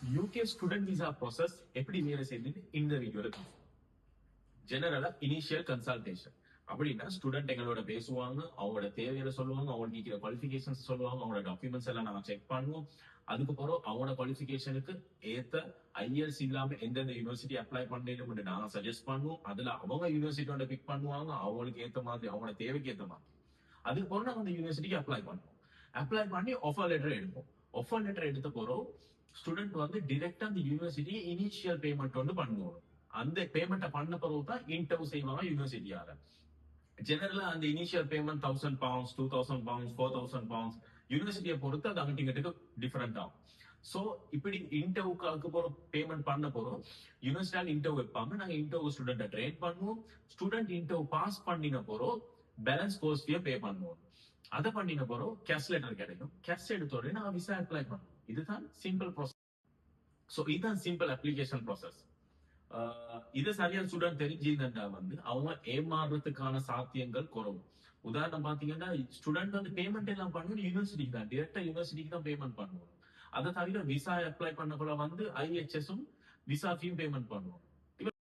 UK student visa process எப்படி வேலை செய்யுதுன்னு இந்த வீடியோல ஜெனரலா இனிஷியல் கன்சல்டேஷன் அப்படின்னா ஸ்டூடெண்ட் எங்களோட பேசுவாங்க, அவங்களோட தேவைகளை சொல்லுவாங்க, அவங்களுக்கு இருக்கிற குவாலிஃபிகேஷன்ஸ் சொல்லுவாங்க, அவங்களோட டாக்குமெண்ட்ஸ் எல்லாம் நாங்க செக் பண்ணுவோம். அதுக்கப்புறம் அவங்களோட குவாலிஃபிகேஷனுக்கு ஏத்த ஐஎல்ஸ் இல்லாம எந்தெந்த யூனிவர்சிட்டி அப்ளை பண்ணணும் நாங்க சஜஸ்ட் பண்ணுவோம். அதுல அவங்க யூனிவர்சிட்டியோட பிக் பண்ணுவாங்க, அவங்களுக்கு ஏத்த மாதிரி அவங்களோட தேவைக்கு ஏத்த மாதிரி. அதுக்கப்புறம் நாங்க அந்த யூனிவர்சிட்டிக்கு அப்ளை பண்ணுவோம். அப்ளை பண்ணி ஆஃபர் லெட்டர் எடுப்போம். ஆஃபர் லெட்டர் எடுத்த போறோம் ஸ்டூடெண்ட் வந்து டிரெக்டா அந்த யூனிவர்சிட்டி இனிஷியல் பேமெண்ட் வந்து பண்ணுவோம். அந்த பேமெண்ட்டை பண்ண பிறகு தான் இன்டர்வியூ செய்வாங்க யூனிவர்சிட்டியால. ஜெனரலா அந்த இனிஷியல் பேமெண்ட் £1000, £2000, £4000 யூனிவர்சிட்டியை பொறுத்து அது அங்கிட்டுக்கு டிஃபரெண்ட் ஆகும். சோ இப்படி இன்டர்வியூக்கு போற பேமெண்ட் பண்ண போறோம். யூனிவர்சிட்டியால இன்டர்வியூ வைப்பாங்க, நாங்க இன்டர்வியூ ஸ்டூடெண்ட் ட்ரெயின் பண்ணுவோம். ஸ்டூடெண்ட் இன்டர்வியூ பாஸ் பண்ணின போறோம் பேலன்ஸ் கோர்ஸ் ஃபீ பே பண்ணுவோம். அதை பண்ணின போறோம் கேஷ் லெட்டர் கிடைக்கும். கேஷ் எடுத்த உடனே நாங்க விசா அப்ளை பண்ணுவோம். இதுதான் சிம்பிள் ப்ராசஸ். சோ இதுதான் சிம்பிள் அப்ளிகேஷன் ப்ராசஸ். இது சரியான ஸ்டூடெண்ட் தெரிஞ்சிருந்தா வந்து அவங்க ஏமாறுறதுக்கான சாத்தியங்கள் குறைவு. உதாரணம் பாத்தீங்கன்னா ஸ்டூடெண்ட் வந்து பேமெண்ட் எல்லாம் பண்ணணும் யூனிவர்சிட்டிக்கு தான், டிரெக்டா யூனிவர்சிட்டிக்கு தான் பேமெண்ட் பண்ணுவோம். அதை தவிர விசா அப்ளை பண்ணக்குள்ள வந்து ஐஎச்எஸும் விசா ஃபீயும் பேமெண்ட் பண்ணுவோம்.